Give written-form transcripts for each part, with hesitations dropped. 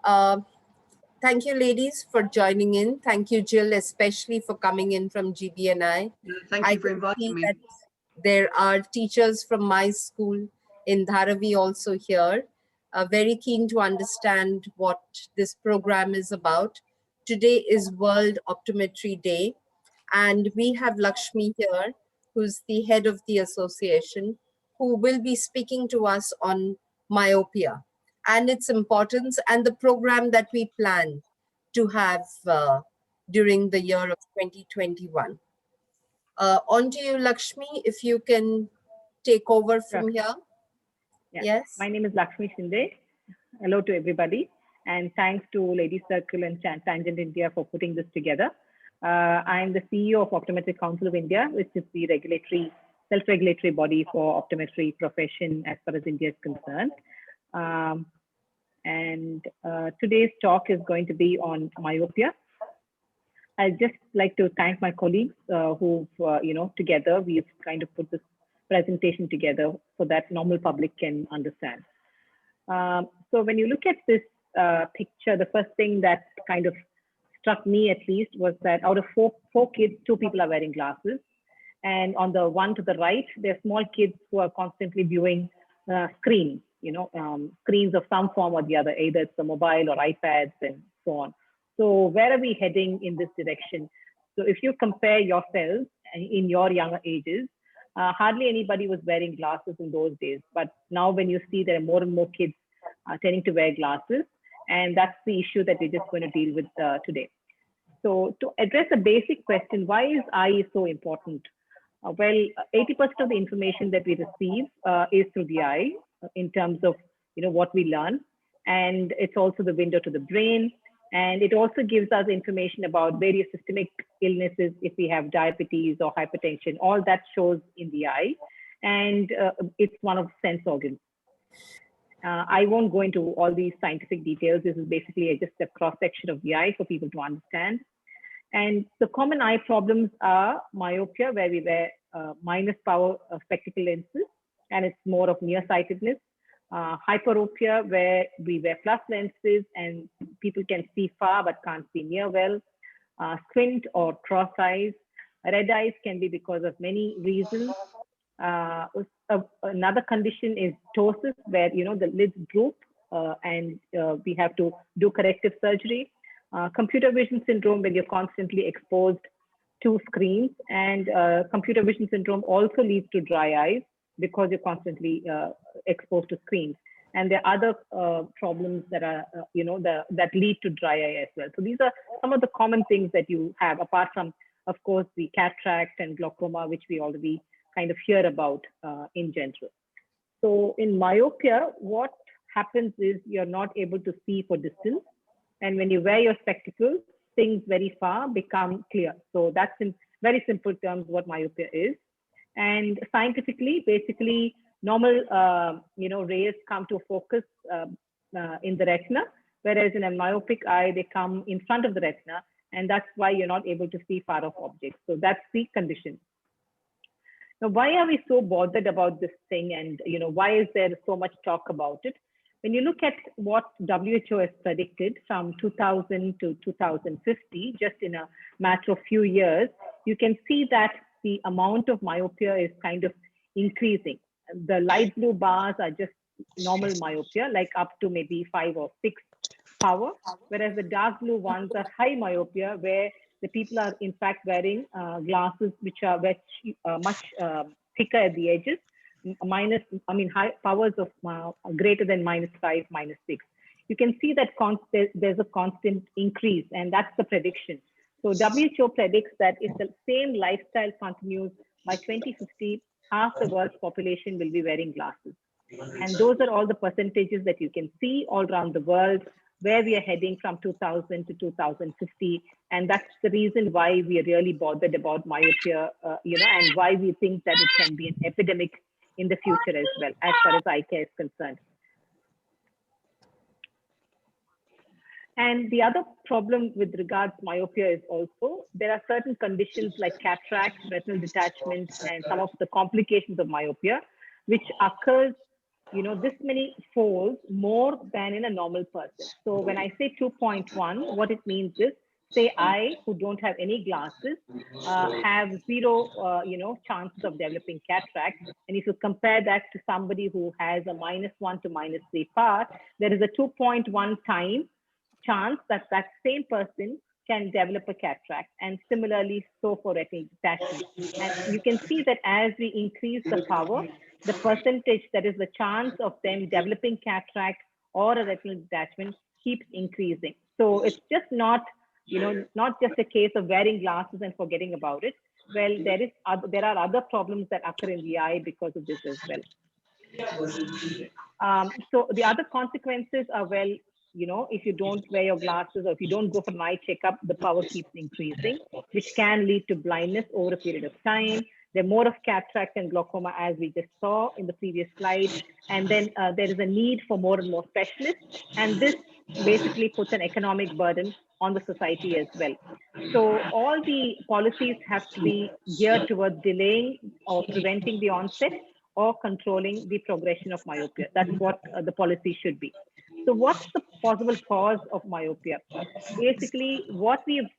Uh, Thank you, ladies, for joining in. Thank you, Jill, especially for coming in from GBNI. Thank I you for can inviting see me. that there are teachers from my school in Dharavi also here, very keen to understand what this program is about. Today is World Optometry Day, and we have Lakshmi here, who's the head of the association, who will be speaking to us on myopia and its importance and the program that we plan to have during the year of 2021. On to you, Lakshmi, if you can take over from here. Yeah. Yes. My name is Lakshmi Shinde. Hello to everybody. And thanks to Ladies Circle and Tangent India for putting this together. I'm the CEO of Optometric Council of India, which is the self-regulatory body for optometry profession as far as India is concerned. Today's talk is going to be on myopia. I'd just like to thank my colleagues who've, together we've kind of put this presentation together so that normal public can understand. So when you look at this picture, the first thing that kind of struck me at least was that out of four kids, 2 people are wearing glasses. And on the one to the right, they're small kids who are constantly viewing screens, screens of some form or the other, either it's the mobile or iPads and so on. So where are we heading in this direction? So if you compare yourselves in your younger ages, hardly anybody was wearing glasses in those days. But now when you see there are more and more kids tending to wear glasses, and that's the issue that we're just going to deal with today. So to address a basic question, why is eye so important? Well, 80% of the information that we receive is through the eye in terms of what we learn. And it's also the window to the brain. And it also gives us information about various systemic illnesses. If we have diabetes or hypertension, all that shows in the eye. And it's one of the sense organs. I won't go into all these scientific details. This is basically just a cross-section of the eye for people to understand. And the common eye problems are myopia, where we wear minus power spectacle lenses, and it's more of nearsightedness. Hyperopia, where we wear plus lenses and people can see far but can't see near well. Squint or cross eyes. Red eyes can be because of many reasons. Another condition is ptosis, where the lids droop and we have to do corrective surgery. Computer vision syndrome, when you're constantly exposed to screens, and computer vision syndrome also leads to dry eyes because you're constantly exposed to screens. And there are other problems that are, that lead to dry eye as well. So these are some of the common things that you have, apart from, of course, the cataract and glaucoma, which we already kind of hear about in general. So in myopia, what happens is you're not able to see for distance. And when you wear your spectacles, things very far become clear. So that's in very simple terms what myopia is. And scientifically, basically, normal rays come to focus in the retina, whereas in a myopic eye, they come in front of the retina, and that's why you're not able to see far off objects. So that's the condition. Now, why are we so bothered about this thing, and why is there so much talk about it? When you look at what WHO has predicted from 2000 to 2050, just in a matter of few years, you can see that the amount of myopia is kind of increasing. The light blue bars are just normal myopia, like up to maybe 5 or 6 power, whereas the dark blue ones are high myopia, where the people are in fact wearing glasses which are much thicker at the edges, high powers of greater than -5, -6. You can see that there's a constant increase, and that's the prediction. So WHO predicts that if the same lifestyle continues, by 2050, half the world's population will be wearing glasses. And those are all the percentages that you can see all around the world, where we are heading from 2000 to 2050. And that's the reason why we are really bothered about myopia, and why we think that it can be an epidemic in the future as well, as far as eye care is concerned. And the other problem with regards to myopia is also, there are certain conditions like cataract, retinal detachment, and some of the complications of myopia, which occurs this many folds more than in a normal person. So when I say 2.1, what it means is, say I, who don't have any glasses, have zero, chances of developing cataract. And if you compare that to somebody who has a -1 to -3 power, there is a 2.1 time chance that that same person can develop a cataract, and similarly so for retinal detachment. And you can see that as we increase the power, the percentage, that is the chance of them developing cataract or a retinal detachment, keeps increasing. So it's just not, not just a case of wearing glasses and forgetting about it. Well, there are other problems that occur in the eye because of this as well. So the other consequences are, well, if you don't wear your glasses or if you don't go for an eye checkup, the power keeps increasing, which can lead to blindness over a period of time. There are more of cataract and glaucoma, as we just saw in the previous slide. And then there is a need for more and more specialists. And this basically puts an economic burden on the society as well. So all the policies have to be geared towards delaying or preventing the onset or controlling the progression of myopia. That's what the policy should be. So what's the possible cause of myopia? Basically, what we've,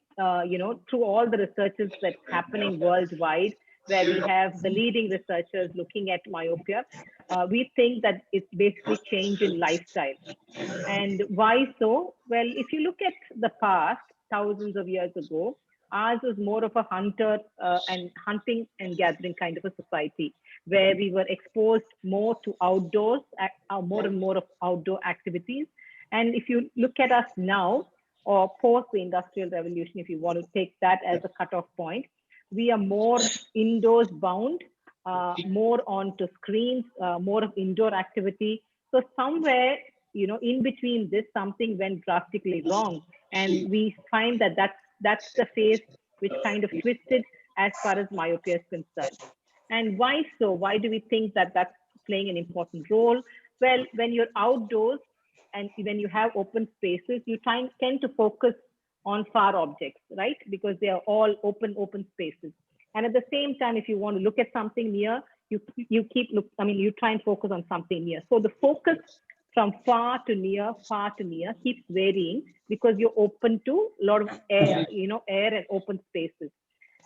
through all the researches that's happening worldwide, where we have the leading researchers looking at myopia, we think that it's basically change in lifestyle. And why so? Well, if you look at the past, thousands of years ago, ours was more of a hunter and hunting and gathering kind of a society, where we were exposed more to outdoors, more and more of outdoor activities. And if you look at us now, or post the Industrial Revolution, if you want to take that as a cutoff point, we are more indoors bound, more onto screens, more of indoor activity. So somewhere, in between this, something went drastically wrong. And we find that that's the phase which kind of twisted as far as myopia is concerned. And why so? Why do we think that that's playing an important role? Well, when you're outdoors and when you have open spaces, you tend to focus on far objects, right? Because they are all open spaces. And at the same time, if you want to look at something near, you try and focus on something near. So the focus from far to near keeps varying because you're open to a lot of air, air and open spaces.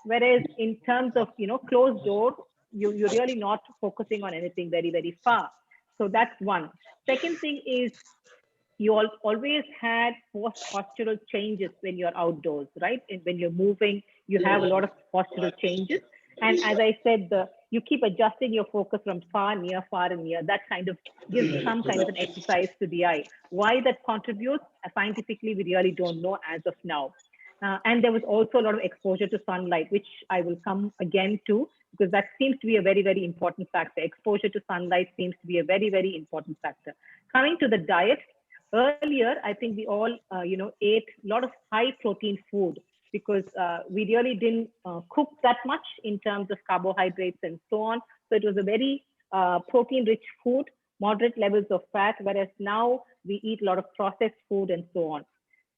Whereas in terms of, closed door, you're really not focusing on anything very, very far. So that's one. Second thing is, you always had postural changes when you're outdoors, right? And when you're moving, you have a lot of postural changes. And as I said, you keep adjusting your focus from far and near. That kind of gives some kind of an exercise to the eye. Why that contributes, scientifically, we really don't know as of now. And there was also a lot of exposure to sunlight, which I will come again to, because that seems to be a very, very important factor. Exposure to sunlight seems to be a very, very important factor. Coming to the diet, earlier, I think we all, ate a lot of high protein food because we really didn't cook that much in terms of carbohydrates and so on. So it was a very protein-rich food, moderate levels of fat, whereas now we eat a lot of processed food and so on.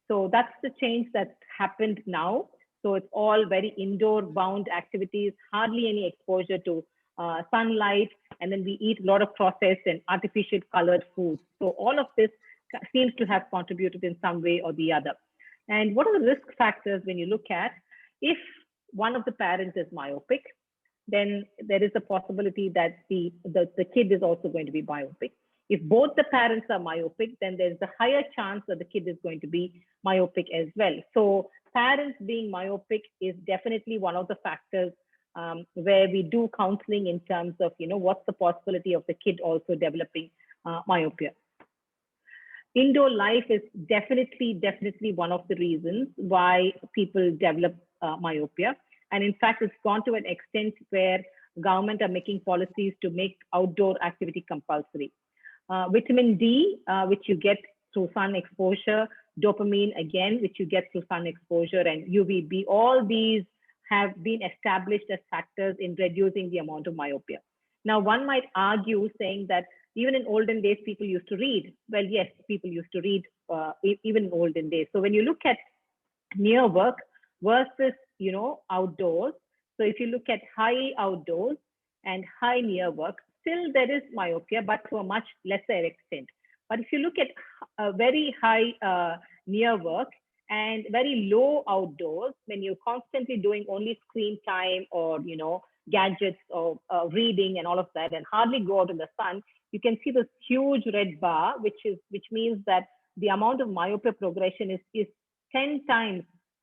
So that's the change that's happened now. So it's all very indoor bound activities, hardly any exposure to sunlight, and then we eat a lot of processed and artificial colored foods. So all of this seems to have contributed in some way or the other. And what are the risk factors when you look at, if one of the parents is myopic, then there is a possibility that the kid is also going to be myopic. If both the parents are myopic, then there's a higher chance that the kid is going to be myopic as well. So parents being myopic is definitely one of the factors where we do counseling in terms of, what's the possibility of the kid also developing myopia. Indoor life is definitely one of the reasons why people develop myopia. And in fact, it's gone to an extent where government are making policies to make outdoor activity compulsory. Vitamin D, which you get through sun exposure, dopamine, again, which you get through sun exposure, and UVB, all these have been established as factors in reducing the amount of myopia. Now, one might argue saying that even in olden days, people used to read. Well, yes, people used to read even in olden days. So when you look at near work versus, outdoors, so if you look at high outdoors and high near work, still there is myopia, but to a much lesser extent. But if you look at very high near work and very low outdoors, when you're constantly doing only screen time or, gadgets or reading and all of that, and hardly go out in the sun, you can see this huge red bar, which means that the amount of myopia progression is 10 times,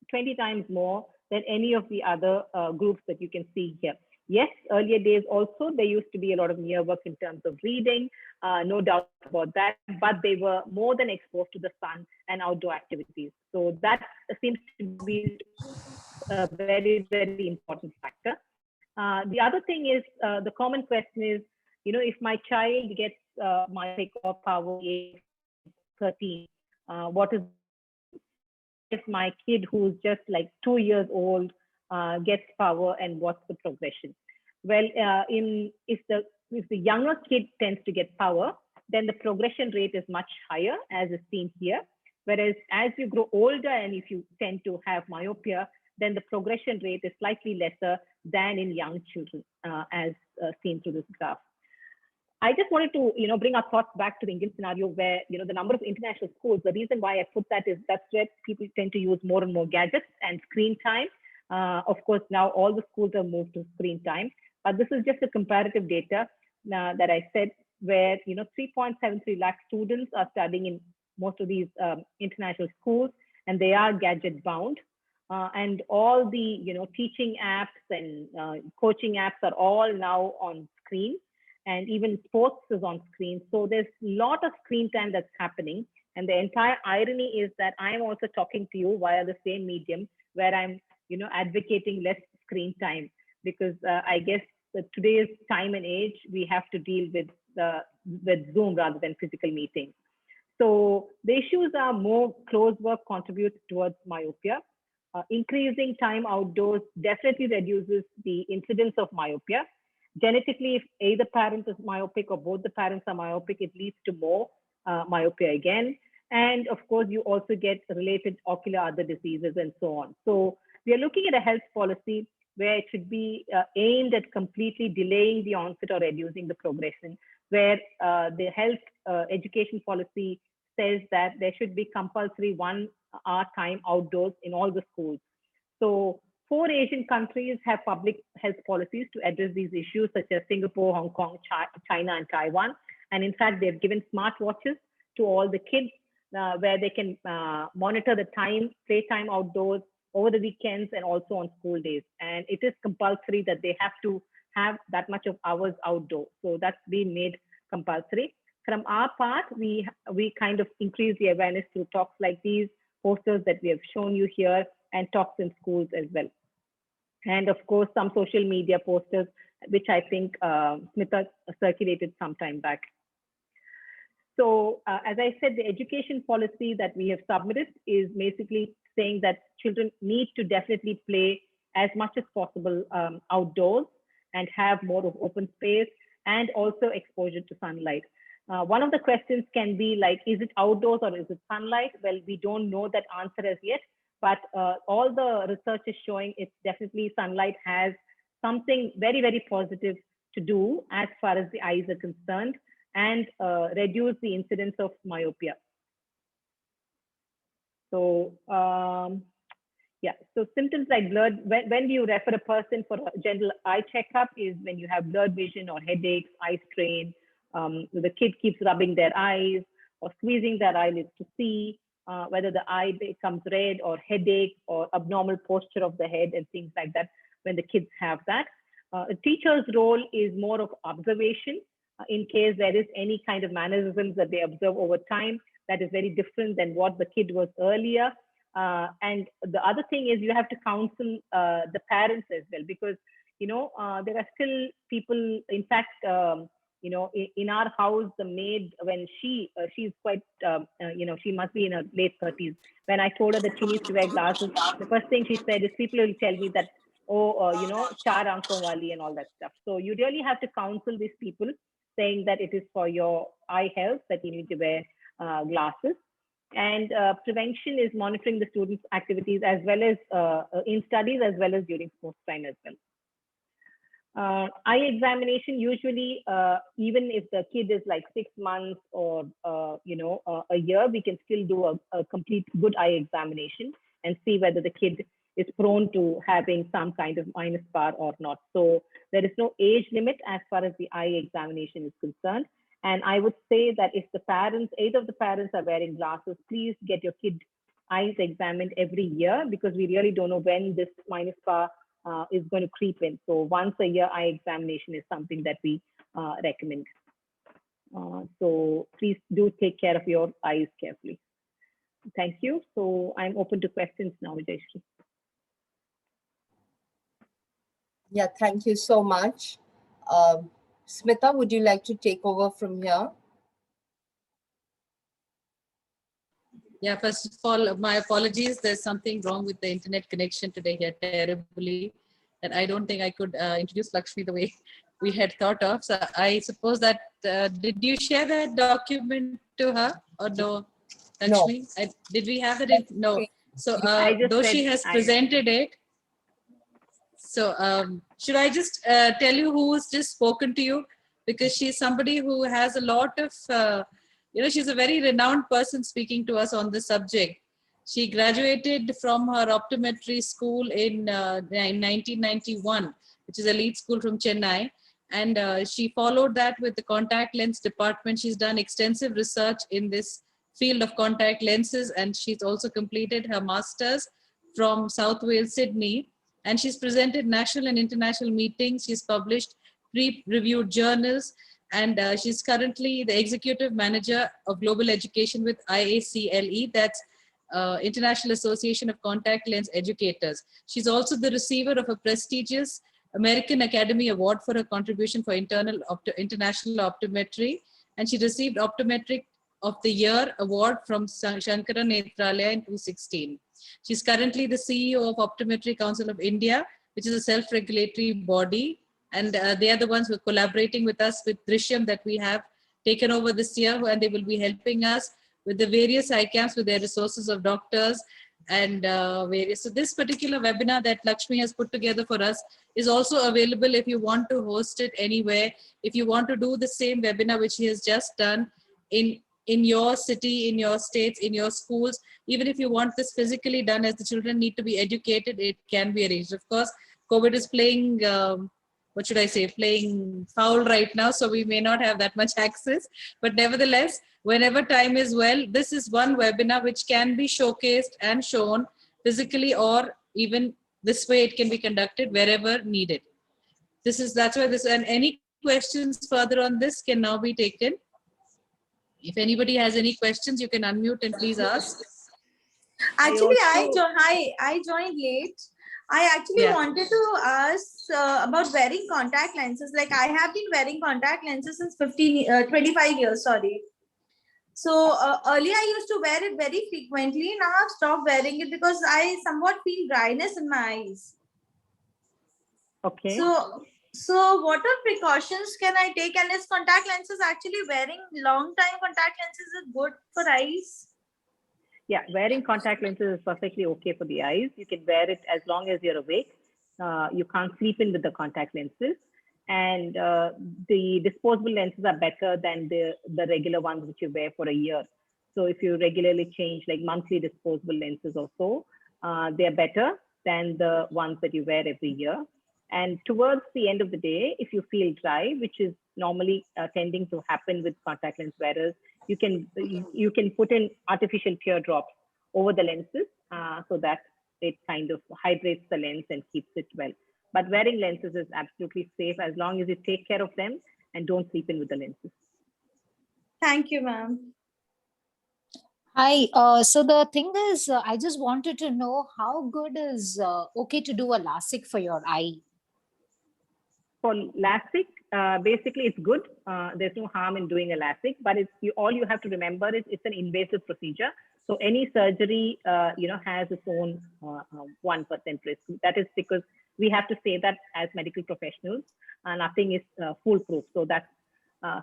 20 times more than any of the other groups that you can see here. Yes, earlier days also, there used to be a lot of near work in terms of reading, no doubt about that, but they were more than exposed to the sun and outdoor activities. So that seems to be a very, very important factor. The other thing is, the common question is, if my child gets myopic or power age 13, what is if my kid who's just like 2 years old gets power, and what's the progression? Well, if the younger kid tends to get power, then the progression rate is much higher, as is seen here. Whereas as you grow older and if you tend to have myopia, then the progression rate is slightly lesser than in young children, as seen through this graph. I just wanted to, bring our thoughts back to the Indian scenario where, the number of international schools, the reason why I put that is that's where people tend to use more and more gadgets and screen time. Of course, now all the schools have moved to screen time, but this is just a comparative data that I said where, 3.73 lakh students are studying in most of these international schools, and they are gadget bound. And all the, teaching apps and coaching apps are all now on screen. And even sports is on screen. So there's a lot of screen time that's happening. And the entire irony is that I'm also talking to you via the same medium where I'm, advocating less screen time, because I guess today's time and age, we have to deal with Zoom rather than physical meetings. So the issues are more close work contributes towards myopia. Increasing time outdoors definitely reduces the incidence of myopia. Genetically, if either parent is myopic or both the parents are myopic, it leads to more myopia again. And of course, you also get related ocular other diseases and so on. So we are looking at a health policy where it should be aimed at completely delaying the onset or reducing the progression, where the health education policy says that there should be compulsory 1 hour time outdoors in all the schools. So 4 Asian countries have public health policies to address these issues, such as Singapore, Hong Kong, China, and Taiwan. And in fact, they've given smartwatches to all the kids where they can monitor the time, play time outdoors over the weekends and also on school days. And it is compulsory that they have to have that much of hours outdoor. So that's been made compulsory. From our part, we kind of increase the awareness through talks like these, posters that we have shown you here, and talks in schools as well. And of course, some social media posters, which I think Smita circulated some time back. So as I said, the education policy that we have submitted is basically saying that children need to definitely play as much as possible outdoors and have more of open space and also exposure to sunlight. One of the questions can be like, is it outdoors or is it sunlight? Well, we don't know that answer as yet, but all the research is showing it's definitely sunlight has something very, very positive to do as far as the eyes are concerned and reduce the incidence of myopia. So yeah, so symptoms like blurred, when you refer a person for a general eye checkup is when you have blurred vision or headaches, eye strain, the kid keeps rubbing their eyes or squeezing their eyelids to see, whether the eye becomes red or headache or abnormal posture of the head and things like that when the kids have that. A teacher's role is more of observation in case there is any kind of mannerisms that they observe over time that is very different than what the kid was earlier. And the other thing is you have to counsel the parents as well, because, there are still people, in fact, in our house, the maid, when she's quite, she must be in her late 30s. When I told her that she needs to wear glasses, the first thing she said is people will tell me that, char aankhon wali and all that stuff. So you really have to counsel these people saying that it is for your eye health that you need to wear glasses. And prevention is monitoring the students' activities as well as in studies as well as during sports time as well. Eye examination usually, even if the kid is like 6 months or a year, we can still do a complete good eye examination and see whether the kid is prone to having some kind of minus bar or not. So there is no age limit as far as the eye examination is concerned. And I would say that if the parents, either of the parents are wearing glasses, please get your kid eyes examined every year, because we really don't know when this minus bar is going to creep in. So once a year eye examination is something that we recommend. So please do take care of your eyes carefully. Thank you. So I'm open to questions now, Vijayashree. Yeah, thank you so much. Smita, would you like to take over from here? Yeah, first of all, my apologies. There's something wrong with the internet connection today here terribly. And I don't think I could introduce Lakshmi the way we had thought of. So I suppose that, did you share that document to her or no, Lakshmi? No. Did we have it? No. So though she has presented it, so should I just tell you who's just spoken to you? Because she's somebody who has a lot of, she's a very renowned person speaking to us on this subject. She graduated from her optometry school in 1991, which is a elite school from Chennai. And she followed that with the contact lens department. She's done extensive research in this field of contact lenses, and she's also completed her master's from South Wales, Sydney. And she's presented national and international meetings. She's published peer-reviewed journals, and she's currently the executive manager of global education with IACLE, that's International Association of Contact Lens Educators. She's also the receiver of a prestigious American Academy Award for her contribution for international optometry, and she received Optometric of the Year Award from Shankara Nethralaya in 2016. She's currently the CEO of Optometry Council of India, which is a self-regulatory body, and they are the ones who are collaborating with us with Drishyam that we have taken over this year, and they will be helping us with the various ICAMs with their resources of doctors and various. So this particular webinar that Lakshmi has put together for us is also available if you want to host it anywhere. If you want to do the same webinar which he has just done in your city, in your states, in your schools, even if you want this physically done, as the children need to be educated, it can be arranged. Of course, COVID is playing, what should I say, playing foul right now, so we may not have that much access. But nevertheless, whenever time is well, this is one webinar which can be showcased and shown physically, or even this way it can be conducted wherever needed. That's why this, and any questions further on this can now be taken. If anybody has any questions, you can unmute and please ask. Actually, I joined late. I actually wanted to ask about wearing contact lenses. Like, I have been wearing contact lenses since 25 years, sorry. So earlier I used to wear it very frequently. Now I've stopped wearing it because I somewhat feel dryness in my eyes. Okay. So what are precautions can I take? And is contact lenses actually wearing long time contact lenses is good for eyes? Yeah, wearing contact lenses is perfectly okay for the eyes. You can wear it as long as you're awake. You can't sleep in with the contact lenses. And the disposable lenses are better than the regular ones which you wear for a year. So if you regularly change, like monthly disposable lenses or so, they're better than the ones that you wear every year. And towards the end of the day, if you feel dry, which is normally tending to happen with contact lens wearers, you can put in artificial teardrops over the lenses so that it kind of hydrates the lens and keeps it well. But wearing lenses is absolutely safe as long as you take care of them and don't sleep in with the lenses. Thank you, ma'am. Hi, so the thing is, I just wanted to know how good is okay to do a LASIK for your eye? For LASIK, basically it's good. There's no harm in doing a LASIK, but all you have to remember is it's an invasive procedure. So any surgery, has its own 1% risk. That is because we have to say that as medical professionals, nothing is foolproof. So that's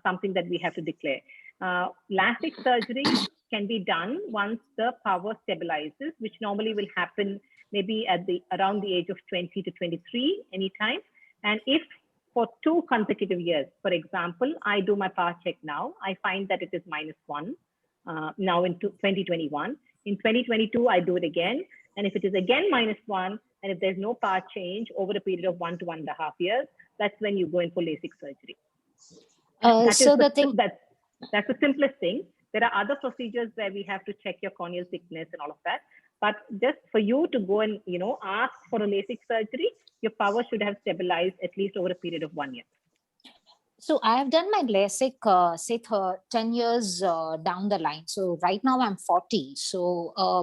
something that we have to declare. LASIK surgery can be done once the power stabilizes, which normally will happen maybe at around the age of 20 to 23 anytime. And if for 2 consecutive years. For example, I do my power check now. I find that it is -1 now in 2021. In 2022, I do it again. And if it is again -1, and if there's no power change over a period of 1 to 1.5 years, that's when you go in for LASIK surgery. That's the simplest thing. There are other procedures where we have to check your corneal thickness and all of that. But just for you to go and ask for a LASIK surgery, your power should have stabilized at least over a period of 1 year. So I have done my LASIK, say 10 years down the line. So right now I'm 40. So,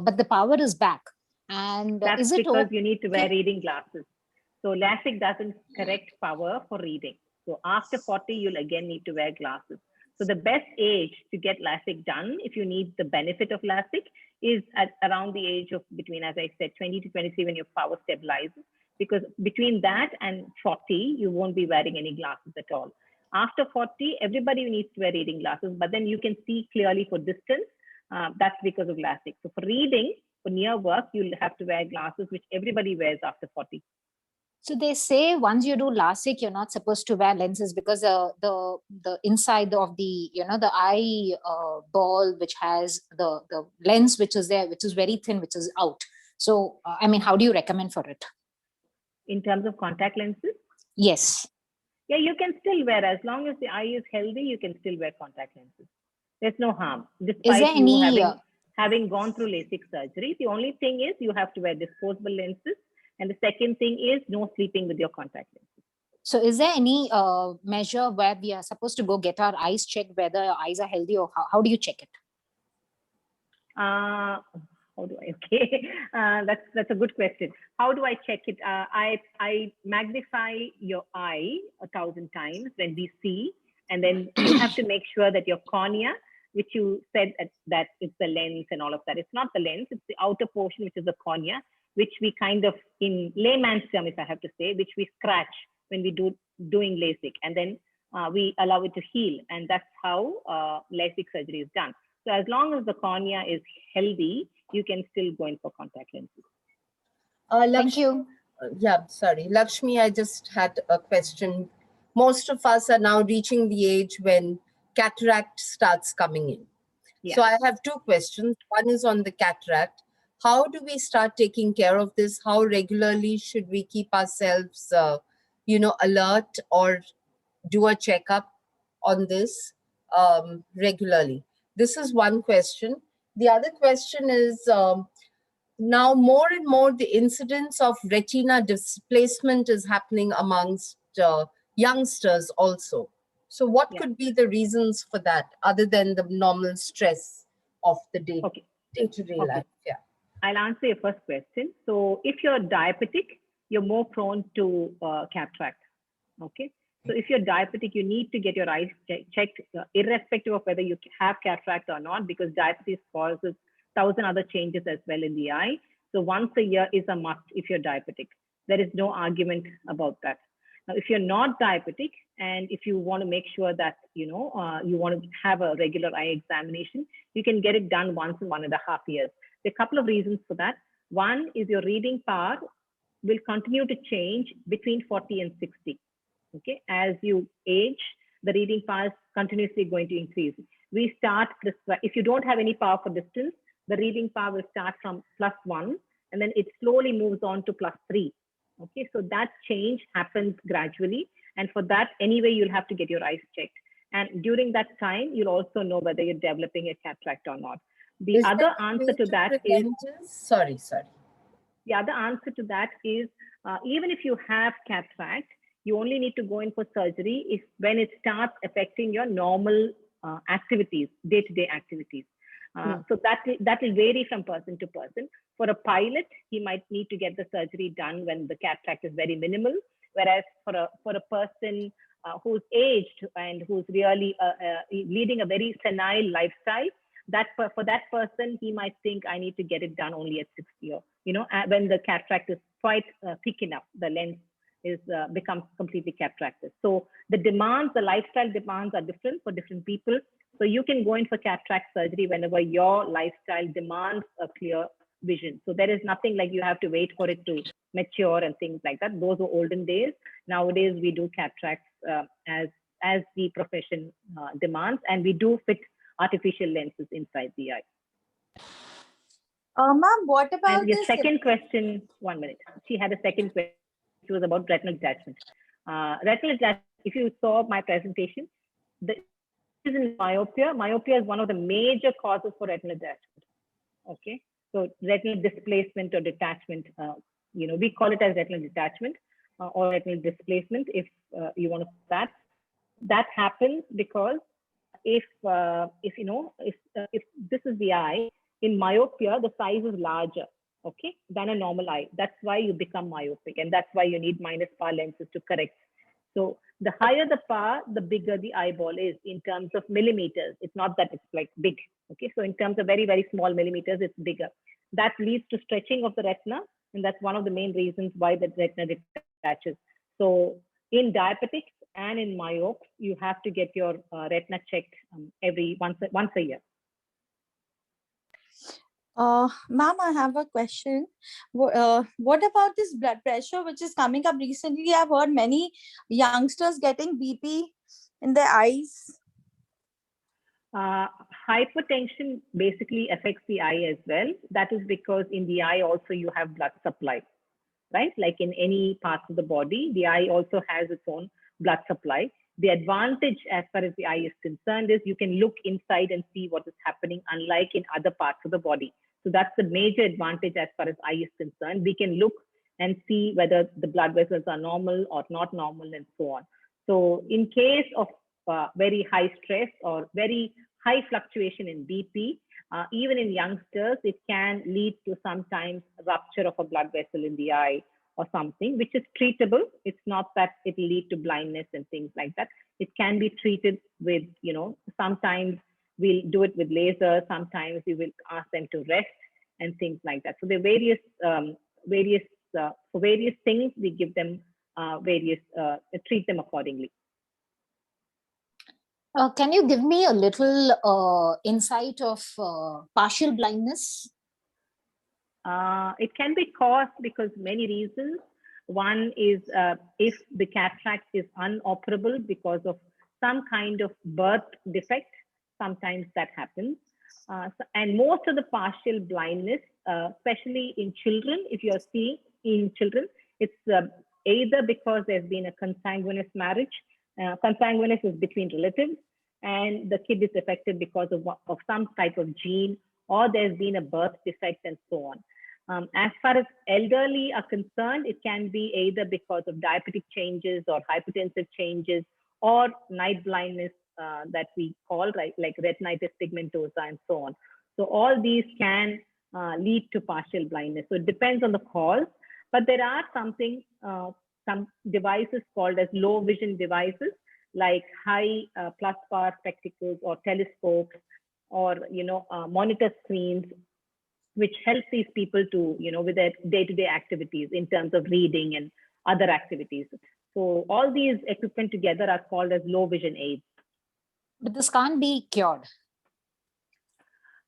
but the power is back. And that's is it because you need to wear reading glasses. So LASIK doesn't correct power for reading. So after 40, you'll again need to wear glasses. So the best age to get LASIK done, if you need the benefit of LASIK, is at around the age of between, as I said, 20 to 23 when your power stabilizes. Because between that and 40, you won't be wearing any glasses at all. After 40, everybody needs to wear reading glasses, but then you can see clearly for distance. That's because of LASIK. So for reading, for near work, you'll have to wear glasses, which everybody wears after 40. So they say once you do LASIK, you're not supposed to wear lenses because the inside of the the eye ball, which has the lens which is there, which is very thin, which is out. So I mean, how do you recommend for it? In terms of contact lenses? Yes. Yeah, you can still wear, as long as the eye is healthy, you can still wear contact lenses. There's no harm. Despite is there any having gone through LASIK surgery, the only thing is you have to wear disposable lenses. And the second thing is no sleeping with your contact lenses. So is there any measure where we are supposed to go get our eyes checked, whether our eyes are healthy, or how do you check it? How do I? Okay, that's a good question. How do I check it? I magnify your eye 1,000 times when we see, and then you have to make sure that your cornea, which you said that it's the lens and all of that. It's not the lens, it's the outer portion, which is the cornea, which we kind of, in layman's term, if I have to say, which we scratch when we doing LASIK, and then we allow it to heal, and that's how LASIK surgery is done. So as long as the cornea is healthy, you can still go in for contact lenses. Thank you. Yeah, sorry, Lakshmi, I just had a question. Most of us are now reaching the age when cataract starts coming in. Yeah. So I have 2 questions. One is on the cataract. How do we start taking care of this? How regularly should we keep ourselves, alert or do a checkup on this regularly? This is one question. The other question is, now more and more the incidence of retina displacement is happening amongst youngsters also. So what could be the reasons for that other than the normal stress of the day-to-day life? Yeah. I'll answer your first question. So if you're diabetic, you're more prone to cataract. Okay. So if you're diabetic, you need to get your eyes checked, irrespective of whether you have cataract or not, because diabetes causes 1,000 other changes as well in the eye. So once a year is a must if you're diabetic. There is no argument about that. Now, if you're not diabetic, and if you want to make sure that, you want to have a regular eye examination, you can get it done once in 1.5 years. There are a couple of reasons for that. One is your reading power will continue to change between 40 and 60. Okay, as you age, the reading power is continuously going to increase. We start, if you don't have any power for distance, the reading power will start from +1, and then it slowly moves on to +3. Okay, so that change happens gradually. And for that, anyway, you'll have to get your eyes checked. And during that time, you'll also know whether you're developing a cataract or not. The other answer to that is, sorry. The other answer to that is, even if you have cataract, you only need to go in for surgery if when it starts affecting your normal activities, day-to-day activities. So that will vary from person to person. For a pilot, he might need to get the surgery done when the cataract is very minimal, whereas for a person who's aged and who's really leading a very senile lifestyle, for that person, he might think I need to get it done only at 60, when the cataract is quite thick enough, the lens becomes completely cataracted. So the lifestyle demands are different for different people. So you can go in for cataract surgery whenever your lifestyle demands a clear vision. So there is nothing like you have to wait for it to mature and things like that. Those were olden days. Nowadays, we do cataracts as the profession demands, and we do fit artificial lenses inside the eye. Ma'am, what about and your this? second question? 1 minute. She had a second question. It was about retinal detachment. Retinal detachment. If you saw my presentation, the is in myopia. Myopia is one of the major causes for retinal detachment. Okay, so retinal displacement or detachment, we call it as retinal detachment or retinal displacement, if you want to that. That happens because if this is the eye, in myopia, the size is larger, okay, than a normal eye. That's why you become myopic, and that's why you need minus power lenses to correct. So the higher the power, the bigger the eyeball is in terms of millimeters. It's not that it's like big. Okay, so in terms of very, very small millimeters, it's bigger. That leads to stretching of the retina, and that's one of the main reasons why the retina detaches. So in diabetics and in myopes, you have to get your retina checked once a year. Ma'am, I have a question. What about this blood pressure, which is coming up recently? I've heard many youngsters getting BP in their eyes. Hypertension basically affects the eye as well. That is because in the eye also you have blood supply, right? Like in any parts of the body, the eye also has its own blood supply. The advantage as far as the eye is concerned is you can look inside and see what is happening, unlike in other parts of the body. So that's the major advantage as far as eye is concerned. We can look and see whether the blood vessels are normal or not normal and so on. So in case of very high stress or very high fluctuation in BP, even in youngsters, it can lead to sometimes rupture of a blood vessel in the eye or something, which is treatable. It's not that it will lead to blindness and things like that. It can be treated with, sometimes we'll do it with laser, sometimes we will ask them to rest and things like that. So there are for various things, we give them treat them accordingly. Can you give me a little insight of partial blindness? It can be caused because many reasons. One is if the cataract is unoperable because of some kind of birth defect, sometimes that happens. And most of the partial blindness, especially in children, if you're seeing in children, it's either because there's been a consanguineous marriage. Consanguineous is between relatives, and the kid is affected because of some type of gene, or there's been a birth defect and so on. As far as elderly are concerned, it can be either because of diabetic changes or hypertensive changes or night blindness that we call, right, like retinitis pigmentosa and so on. So all these can lead to partial blindness. So it depends on the cause, but there are some devices called as low vision devices, like high plus power spectacles or telescopes or monitor screens, which help these people to with their day-to-day activities in terms of reading and other activities. So all these equipment together are called as low vision aids. But this can't be cured.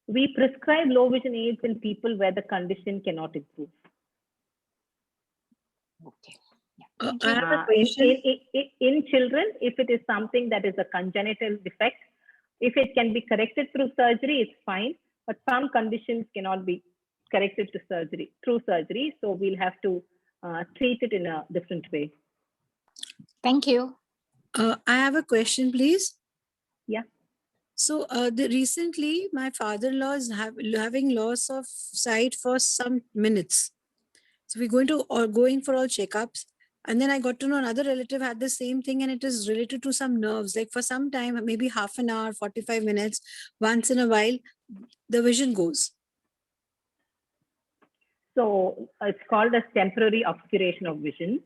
We prescribe low vision aids in people where the condition cannot improve. Okay. In children, if it is something that is a congenital defect, if it can be corrected through surgery, it's fine. But some conditions cannot be corrected through surgery. So we'll have to treat it in a different way. Thank you. I have a question, please. Yeah. So recently, my father-in-law is having loss of sight for some minutes. So we're going for all checkups. And then I got to know another relative had the same thing, and it is related to some nerves. Like for some time, maybe half an hour, 45 minutes, once in a while, the vision goes. So it's called as temporary obscuration of vision,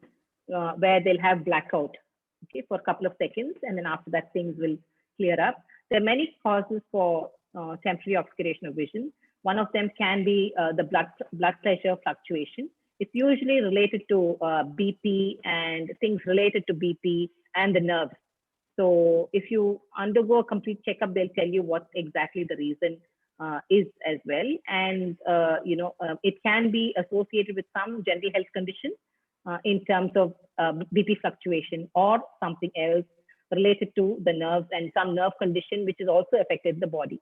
where they'll have blackout, okay, for a couple of seconds, and then after that things will clear up. There are many causes for temporary obscuration of vision. One of them can be the blood pressure fluctuation. It's usually related to BP and things related to BP and the nerves. So if you undergo a complete checkup, they'll tell you what exactly the reason is as well. And, it can be associated with some general health condition in terms of BP fluctuation or something else related to the nerves and some nerve condition, which is also affected the body.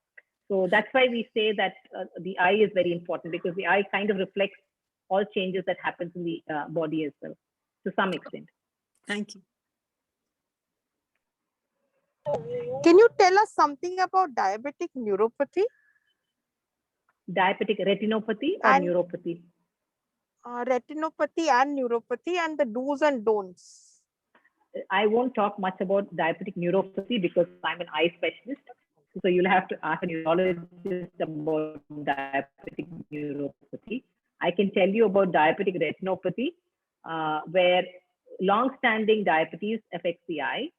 So that's why we say that the eye is very important, because the eye kind of reflects all changes that happens in the body as well, to some extent. Thank you. Can you tell us something about diabetic neuropathy? Diabetic retinopathy or And neuropathy? retinopathy and neuropathy, and the do's and don'ts. I won't talk much about diabetic neuropathy because I'm an eye specialist. So you'll have to ask a neurologist about diabetic neuropathy. I can tell you about diabetic retinopathy, where long-standing diabetes affects the eye.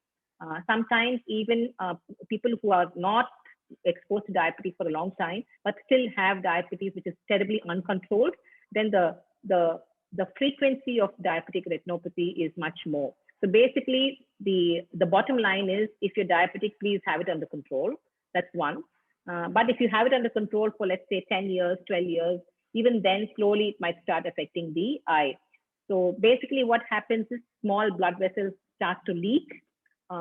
Sometimes even people who are not exposed to diabetes for a long time, but still have diabetes, which is terribly uncontrolled, then the frequency of diabetic retinopathy is much more. So basically, the bottom line is, if you're diabetic, please have it under control. That's one. But if you have it under control for, let's say, 10 years, 12 years, even then slowly it might start affecting the eye. So basically what happens is small blood vessels start to leak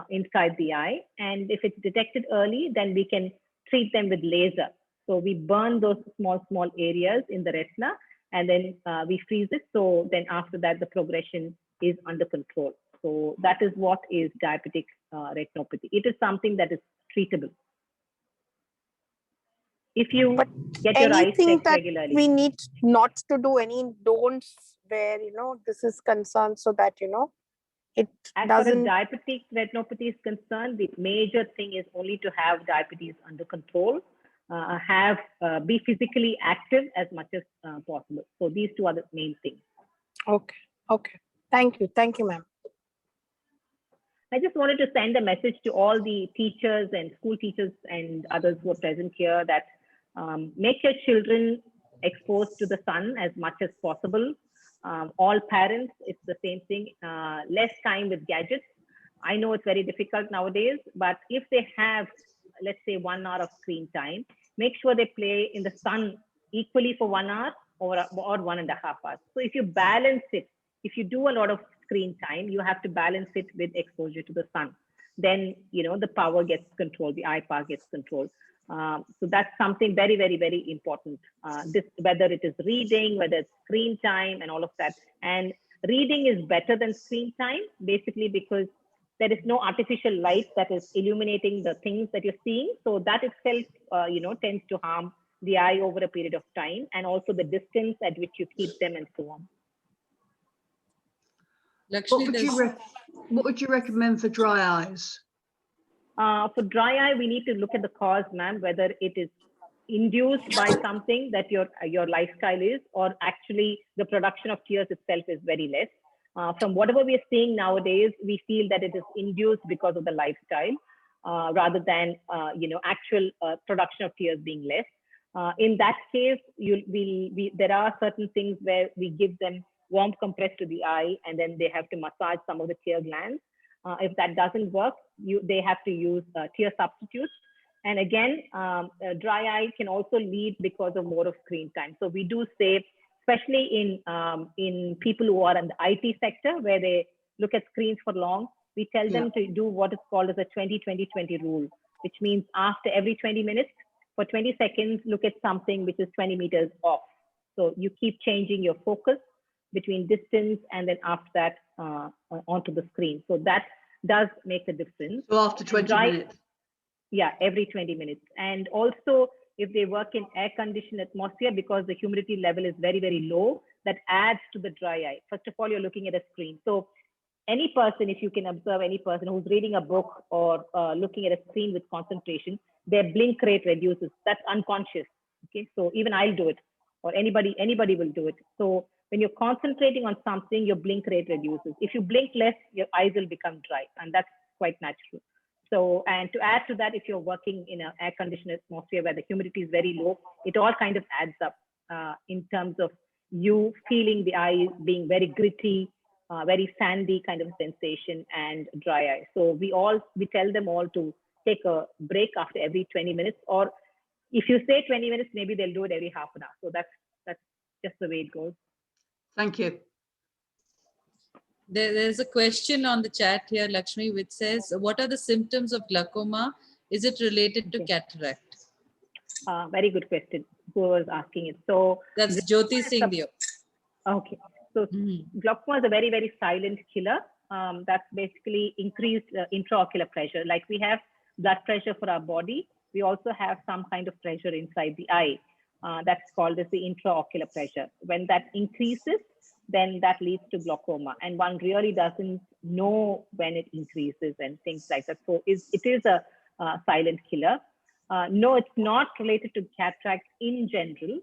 inside the eye. And if it's detected early, then we can treat them with laser. So we burn those small areas in the retina, and then we freeze it. So then after that, the progression is under control. So that is what is diabetic retinopathy. It is something that is treatable if you get your eyes checked that regularly. We need not to do any don'ts where, this is concerned, so that, it as doesn't. far as diabetic retinopathy is concerned, the major thing is only to have diabetes under control, be physically active as much as possible. So these two are the main things. Okay. Thank you, ma'am. I just wanted to send a message to all the teachers and school teachers and others who are present here that make your children exposed to the sun as much as possible. All parents, it's the same thing, less time with gadgets. I know it's very difficult nowadays, but if they have, let's say, 1 hour of screen time, make sure they play in the sun equally for 1 hour or 1.5 hours. So if you balance it, if you do a lot of screen time, you have to balance it with exposure to the sun. Then, the power gets controlled, the eye power gets controlled. So that's something very, very, very important. Whether it is reading, whether it's screen time and all of that. And reading is better than screen time, basically because there is no artificial light that is illuminating the things that you're seeing. So that itself, tends to harm the eye over a period of time, and also the distance at which you keep them and so on. Lakshmi, what would you recommend for dry eyes? For dry eye, we need to look at the cause, ma'am, whether it is induced by something that your lifestyle is, or actually the production of tears itself is very less. From whatever we are seeing nowadays, we feel that it is induced because of the lifestyle, rather than actual production of tears being less. In that case, there are certain things where we give them warm compress to the eye, and then they have to massage some of the tear glands. If that doesn't work, they have to use tear substitutes. And again, dry eye can also lead because of more of screen time. So we do say, especially in people who are in the IT sector, where they look at screens for long, we tell them to do what is called as a 20-20-20 rule, which means after every 20 minutes, for 20 seconds, look at something which is 20 meters off. So you keep changing your focus between distance and then after that onto the screen. So that does make a difference. So after 20 minutes? Yeah, every 20 minutes. And also, if they work in air-conditioned atmosphere, because the humidity level is very, very low, that adds to the dry eye. First of all, you're looking at a screen. So any person, if you can observe any person who's reading a book or looking at a screen with concentration, their blink rate reduces. That's unconscious. Okay, so even I'll do it, or anybody will do it. So when you're concentrating on something, your blink rate reduces. If you blink less, your eyes will become dry, and that's quite natural. So, and to add to that, if you're working in an air-conditioned atmosphere where the humidity is very low, it all kind of adds up in terms of you feeling the eye being very gritty, very sandy kind of sensation, and dry eye. So we tell them all to take a break after every 20 minutes, or if you say 20 minutes, maybe they'll do it every half an hour. So that's just the way it goes. Thank you. There's a question on the chat here, Lakshmi, which says, what are the symptoms of glaucoma? Is it related to cataract? Very good question. Who was asking it? So that's Jyoti Singh Dio. Okay. So glaucoma is a very, very silent killer. That's basically increased intraocular pressure. Like we have blood pressure for our body, we also have some kind of pressure inside the eye. That's called as the intraocular pressure. When that increases, then that leads to glaucoma. And one really doesn't know when it increases and things like that. So it is a silent killer. No, it's not related to cataract in general,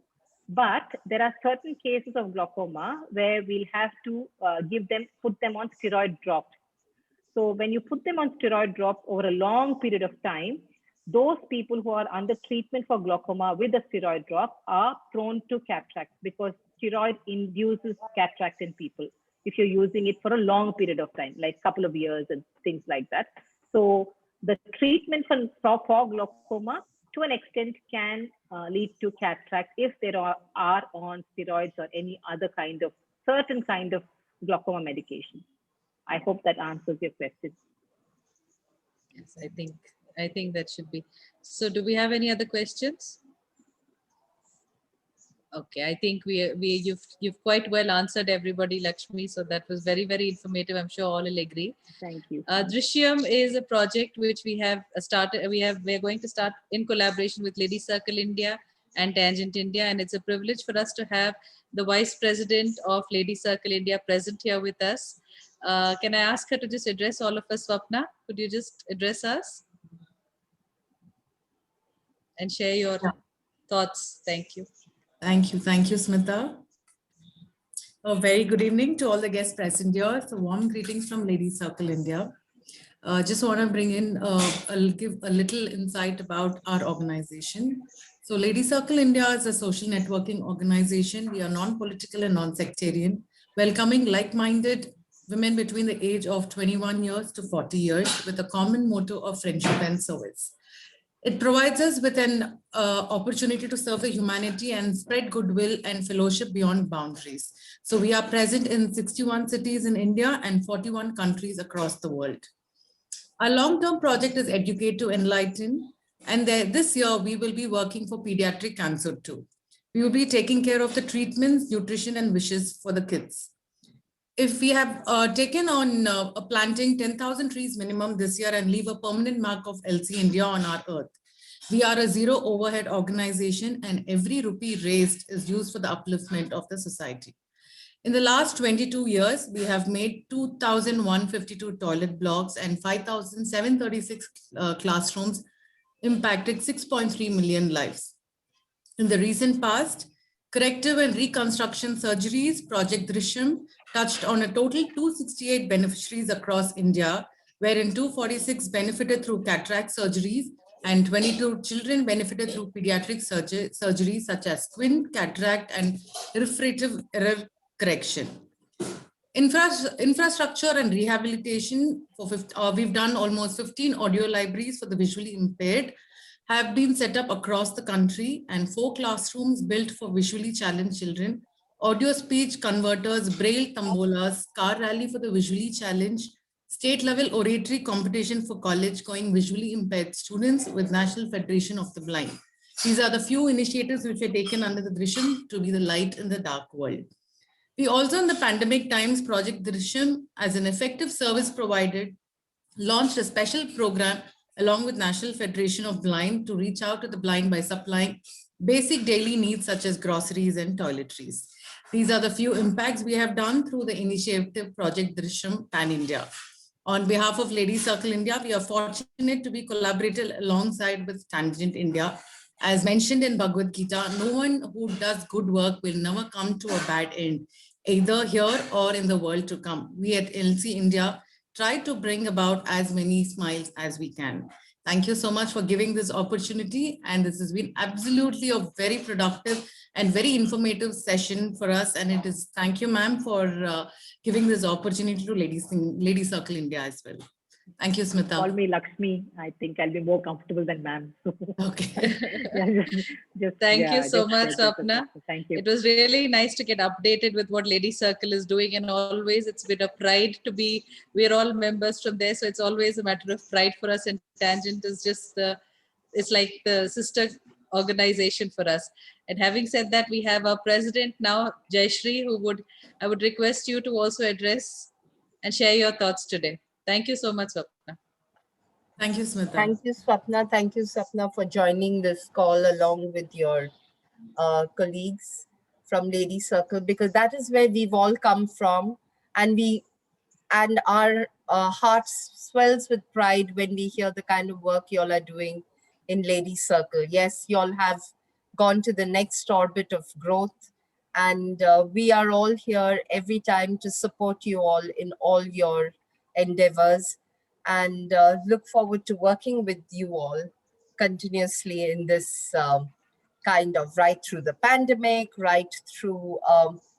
but there are certain cases of glaucoma where we'll have to put them on steroid drops. So when you put them on steroid drops over a long period of time, those people who are under treatment for glaucoma with a steroid drop are prone to cataract, because steroid induces cataract in people if you're using it for a long period of time, like a couple of years and things like that. So the treatment for glaucoma to an extent can lead to cataract if there are on steroids or any other certain kind of glaucoma medication. I hope that answers your question. Yes, I think that should be. So do we have any other questions? Okay, I think you've quite well answered everybody, Lakshmi. So that was very, very informative. I'm sure all will agree. Thank you. Drishyam is a project which we have started. We're going to start in collaboration with Lady Circle India and Tangent India, and it's a privilege for us to have the Vice President of Lady Circle India present here with us. Can I ask her to just address all of us, Swapna? Could you just address us and share your thoughts? Thank you. Thank you, Smita. A very good evening to all the guests present here. So warm greetings from Lady Circle India. Just want to bring in, give a little insight about our organization. So Lady Circle India is a social networking organization. We are non-political and non-sectarian, welcoming like-minded women between the age of 21 years to 40 years with a common motto of friendship and service. It provides us with an opportunity to serve the humanity and spread goodwill and fellowship beyond boundaries. So we are present in 61 cities in India and 41 countries across the world. Our long-term project is Educate to Enlighten, and this year we will be working for pediatric cancer too. We will be taking care of the treatments, nutrition, and wishes for the kids. If we have taken on planting 10,000 trees minimum this year and leave a permanent mark of LC India on our earth, we are a zero overhead organization, and every rupee raised is used for the upliftment of the society. In the last 22 years, we have made 2,152 toilet blocks and 5,736 classrooms, impacted 6.3 million lives. In the recent past, corrective and reconstruction surgeries, Project Drishyam, touched on a total 268 beneficiaries across India, wherein 246 benefited through cataract surgeries and 22 children benefited through pediatric surgeries such as twin, cataract, and refractive error correction. Infrastructure and rehabilitation, we've done almost 15 audio libraries for the visually impaired, have been set up across the country, and 4 classrooms built for visually challenged children, audio speech converters, braille tambolas, car rally for the visually challenged, state level oratory competition for college going visually impaired students with National Federation of the Blind. These are the few initiatives which were taken under the Drishyam to be the light in the dark world. We also, in the pandemic times, Project Drishyam, as an effective service provider, launched a special program along with National Federation of Blind to reach out to the blind by supplying basic daily needs such as groceries and toiletries. These are the few impacts we have done through the initiative Project Drishyam Pan India. On behalf of Lady Circle India, we are fortunate to be collaborated alongside with Tangent India. As mentioned in Bhagavad Gita, no one who does good work will never come to a bad end, either here or in the world to come. We at LC India try to bring about as many smiles as we can. Thank you so much for giving this opportunity. And this has been absolutely a very productive and very informative session for us. And it is, thank you, ma'am, for giving this opportunity to Lady Circle India as well. Thank you, Smita. Call me Lakshmi. I think I'll be more comfortable than ma'am. Okay. Thank you so much, Swapna. Thank you. It was really nice to get updated with what Lady Circle is doing, and always it's been a pride to be. We're all members from there, so it's always a matter of pride for us. And Tangent is just it's like the sister organization for us. And having said that, we have our president now, Jayashree, I would request you to also address and share your thoughts today. Thank you so much, Swapna. Thank you, Smita. Thank you, Swapna. Thank you, Swapna, for joining this call along with your colleagues from Lady Circle, because that is where we've all come from, and our hearts swells with pride when we hear the kind of work y'all are doing in Lady Circle. Yes, y'all have gone to the next orbit of growth, and we are all here every time to support you all in all your endeavors, and look forward to working with you all continuously in this kind of right through the pandemic, right through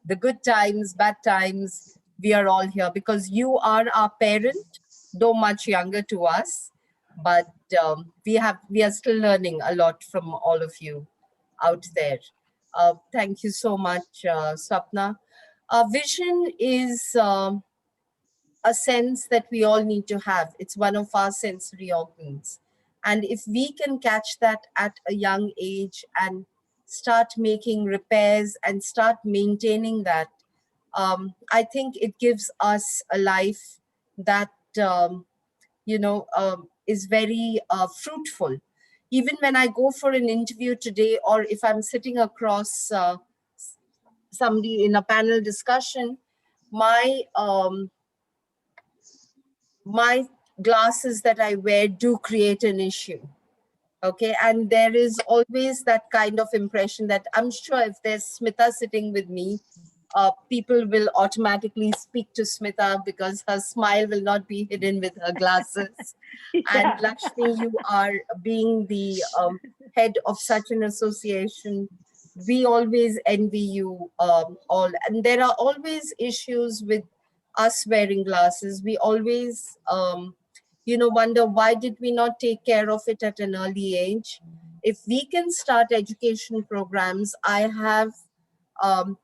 the good times, bad times. We are all here because you are our parent, though much younger to us, but we are still learning a lot from all of you out there. Thank you so much, Swapna. Vision is a sense that we all need to have. It's one of our sensory organs. And if we can catch that at a young age and start making repairs and start maintaining that, I think it gives us a life that, is very fruitful. Even when I go for an interview today, or if I'm sitting across somebody in a panel discussion, my glasses that I wear do create an issue. Okay, and there is always that kind of impression that I'm sure if there's Smita sitting with me, people will automatically speak to Smita because her smile will not be hidden with her glasses. And Lakshmi, you are being the head of such an association. We always envy you all. And there are always issues with us wearing glasses. We always, wonder why did we not take care of it at an early age? If we can start education programs, I have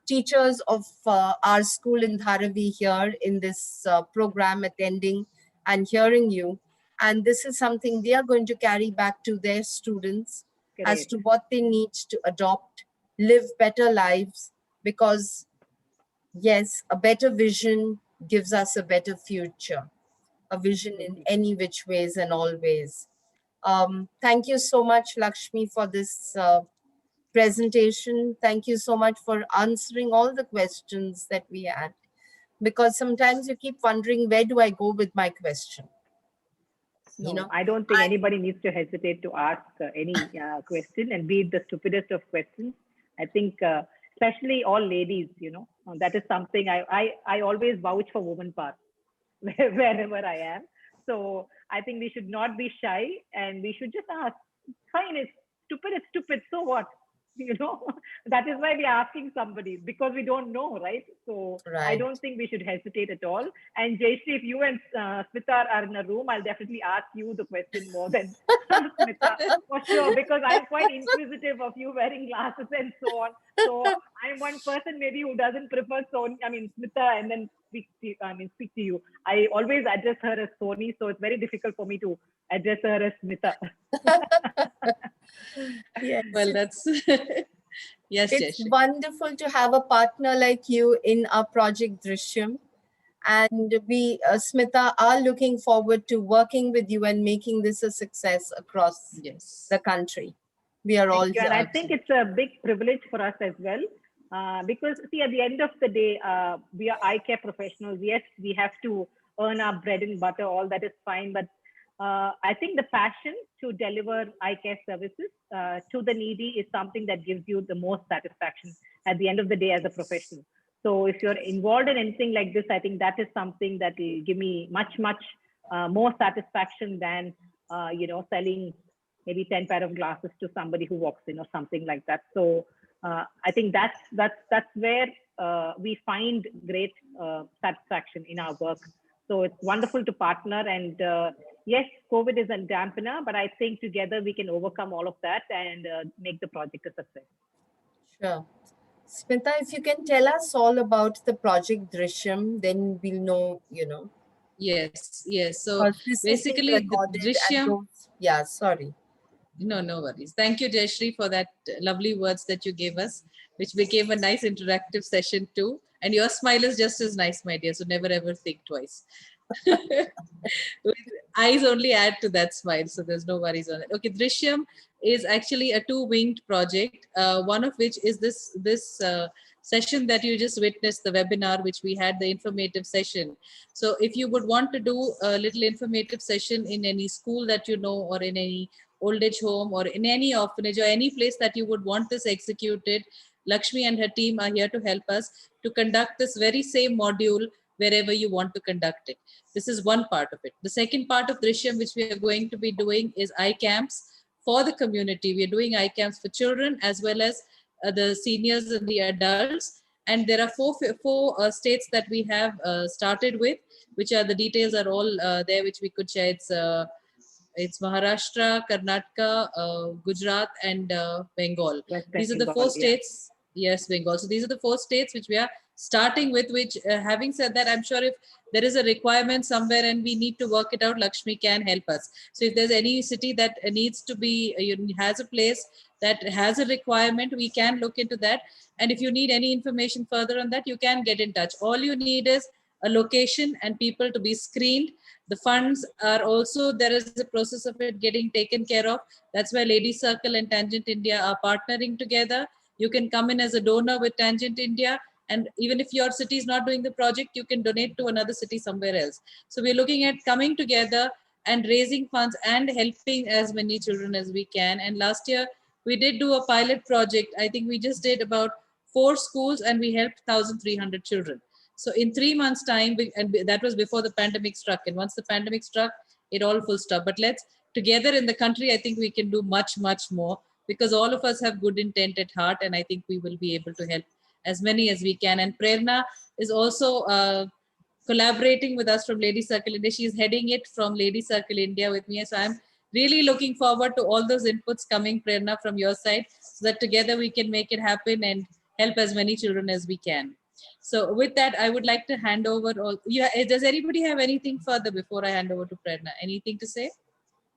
teachers of our school in Dharavi here in this program attending and hearing you. And this is something they are going to carry back to their students as to what they need to adopt, live better lives, because yes, a better vision gives us a better future, a vision in any which ways and all ways. Thank you so much, Lakshmi, for this presentation. Thank you so much for answering all the questions that we had, because sometimes you keep wondering, where do I go with my question? No, I don't think anybody needs to hesitate to ask any question, and be it the stupidest of questions. I think especially all ladies, that is something I always vouch for woman power wherever I am. So I think we should not be shy, and we should just ask. Fine, it's stupid. So what? That is why we're asking somebody, because we don't know, right? So I don't think we should hesitate at all. And Jayashree, if you and Smita are in a room, I'll definitely ask you the question more than Smita, for sure, because I'm quite inquisitive of you wearing glasses and so on. So I'm one person maybe who doesn't prefer Smita and then speak to you. I always address her as Sony, so it's very difficult for me to address her as Smita. Yes. Well, that's yes, it's wonderful to have a partner like you in our project Drishyam, and we Smita are looking forward to working with you and making this a success across the country. We are all here. And I think it's a big privilege for us as well, because see, at the end of the day, we are eye care professionals. Yes, we have to earn our bread and butter, all that is fine, but I think the passion to deliver eye care services to the needy is something that gives you the most satisfaction at the end of the day as a professional. So if you're involved in anything like this, I think that is something that will give me much more satisfaction than selling maybe 10 pair of glasses to somebody who walks in or something like that. So I think that's where we find great satisfaction in our work. So it's wonderful to partner. And yes, COVID is a dampener, but I think together we can overcome all of that and make the project a success. Sure. Smita, if you can tell us all about the project Drishyam, then we'll know, Yes, yes. So basically, the Drishyam. Yeah, sorry. No worries. Thank you, Jayashree, for that lovely words that you gave us, which became a nice interactive session too. And your smile is just as nice, my dear. So never ever think twice. Eyes only add to that smile, so there's no worries on it. Okay, Drishyam is actually a two-winged project. One of which is this session that you just witnessed, the webinar, which we had, the informative session. So if you would want to do a little informative session in any school that you know, or in any old age home, or in any orphanage, or any place that you would want this executed, Lakshmi and her team are here to help us to conduct this very same module wherever you want to conduct it. This is one part of it. The second part of Drishyam, which we are going to be doing, is eye camps for the community. We are doing eye camps for children as well as the seniors and the adults. And there are four states that we have started with, which are, the details are all there, which we could share. It's Maharashtra, Karnataka, Gujarat, and Bengal. These are the four states. Yes, Bengal. So these are the four states which we are starting with, which having said that, I'm sure if there is a requirement somewhere and we need to work it out, Lakshmi can help us. So if there's any city that needs to be, has a place that has a requirement, we can look into that. And if you need any information further on that, you can get in touch. All you need is a location and people to be screened. The funds are also, there is a process of it getting taken care of. That's why Lady Circle and Tangent India are partnering together. You can come in as a donor with Tangent India. And even if your city is not doing the project, you can donate to another city somewhere else. So we're looking at coming together and raising funds and helping as many children as we can. And last year, we did do a pilot project. I think we just did about 4 schools and we helped 1,300 children. So in 3 months' time, and that was before the pandemic struck. And once the pandemic struck, it all full stop. But let's, together in the country, I think we can do much, much more, because all of us have good intent at heart. And I think we will be able to help as many as we can. And Prerna is also collaborating with us from Lady Circle India. She's heading it from Lady Circle India with me. So I'm really looking forward to all those inputs coming, Prerna, from your side, so that together we can make it happen and help as many children as we can. So with that, I would like to hand over. Does anybody have anything further before I hand over to Prerna? Anything to say?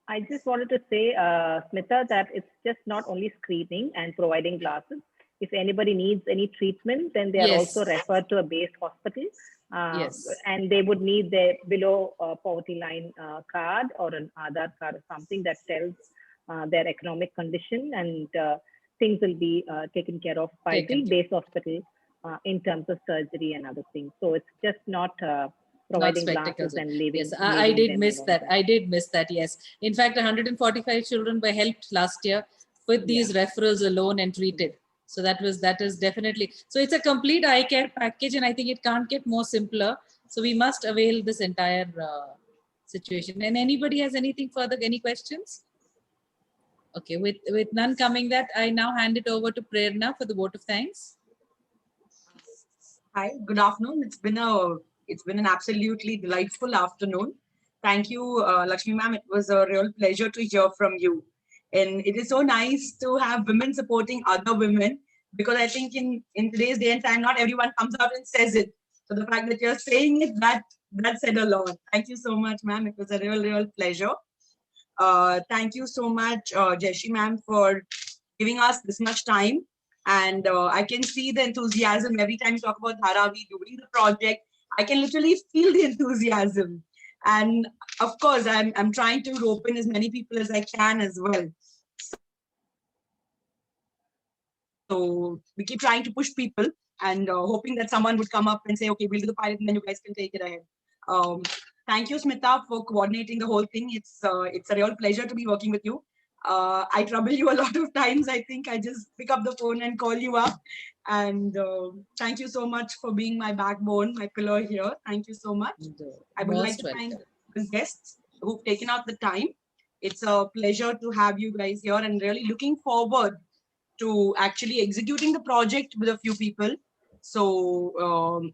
I just wanted to say, Smita, that it's just not only screening and providing glasses. If anybody needs any treatment, then they are also referred to a base hospital. And they would need their below poverty line card or an Aadhaar card or something that tells their economic condition, and things will be taken care of by the base hospital in terms of surgery and other things. So it's just not providing glasses and leaving. Yes, I did miss that. I did miss that, yes. In fact, 145 children were helped last year with these referrals alone and treated. So that is definitely, so it's a complete eye care package, and I think it can't get more simpler. So we must avail this entire situation. And anybody has anything further, any questions? Okay, with none coming, that I now hand it over to Prerna for the vote of thanks. Hi, good afternoon. It's been an absolutely delightful afternoon. Thank you, Lakshmi ma'am. It was a real pleasure to hear from you. And it is so nice to have women supporting other women, because I think in today's day and time, not everyone comes out and says it. So the fact that you're saying it, that said a lot. Thank you so much, ma'am. It was a real pleasure. Thank you so much, Jayashree ma'am, for giving us this much time. And I can see the enthusiasm every time you talk about Dharavi doing the project. I can literally feel the enthusiasm. And of course, I'm trying to rope in as many people as I can as well. So we keep trying to push people and hoping that someone would come up and say, okay, we'll do the pilot and then you guys can take it ahead. Thank you, Smita, for coordinating the whole thing. It's a real pleasure to be working with you. I trouble you a lot of times. I think I just pick up the phone and call you up. And thank you so much for being my backbone, my pillar here. Thank you so much. I would like to thank the guests who've taken out the time. It's a pleasure to have you guys here, and really looking forward to actually executing the project with a few people. So,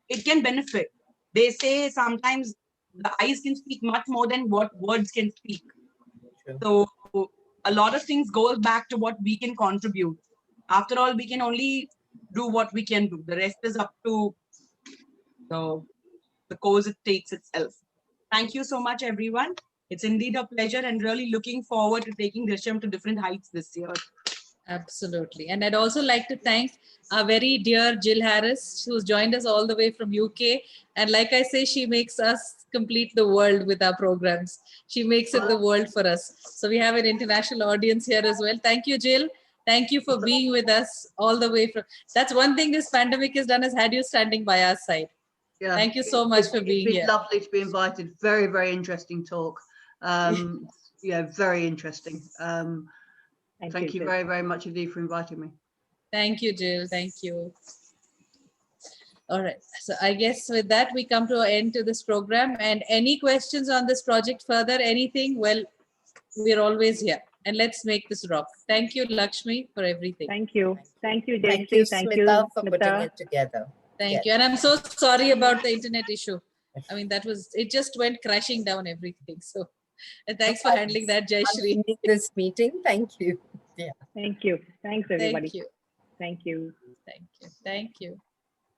it can benefit They say sometimes the eyes can speak much more than what words can speak. So a lot of things goes back to what we can contribute. After all, we can only do what we can do. The rest is up to the course it takes itself. Thank you so much, everyone. It's indeed a pleasure and really looking forward to taking Drishyam to different heights this year. Absolutely. And I'd also like to thank our very dear Jill Harris, who's joined us all the way from UK. And like I say, she makes us complete the world with our programs. She makes it the world for us. So we have an international audience here as well. Thank you, Jill. Thank you for being with us all the way from. That's one thing this pandemic has done, has had you standing by our side. Yeah. Thank you so much for being here. It's lovely to be invited. Very, very interesting talk. Yeah, very interesting. Thank you very, very much indeed for inviting me. Thank you, Jill. Thank you. All right. So I guess with that, we come to an end to this program. And any questions on this project further, anything, well, we're always here. And let's make this rock. Thank you, Lakshmi, for everything. Thank you. Thank you, Jayashree. Thank you, Thank you, Smita, for Smita. putting it together. Thank you. And I'm so sorry about the internet issue. I mean, it just went crashing down everything. So and thanks for handling that, Jayashree. This meeting. Thank you. Yeah. Thank you. Thanks, everybody. Thank you. Thank you. Thank you. Thank you.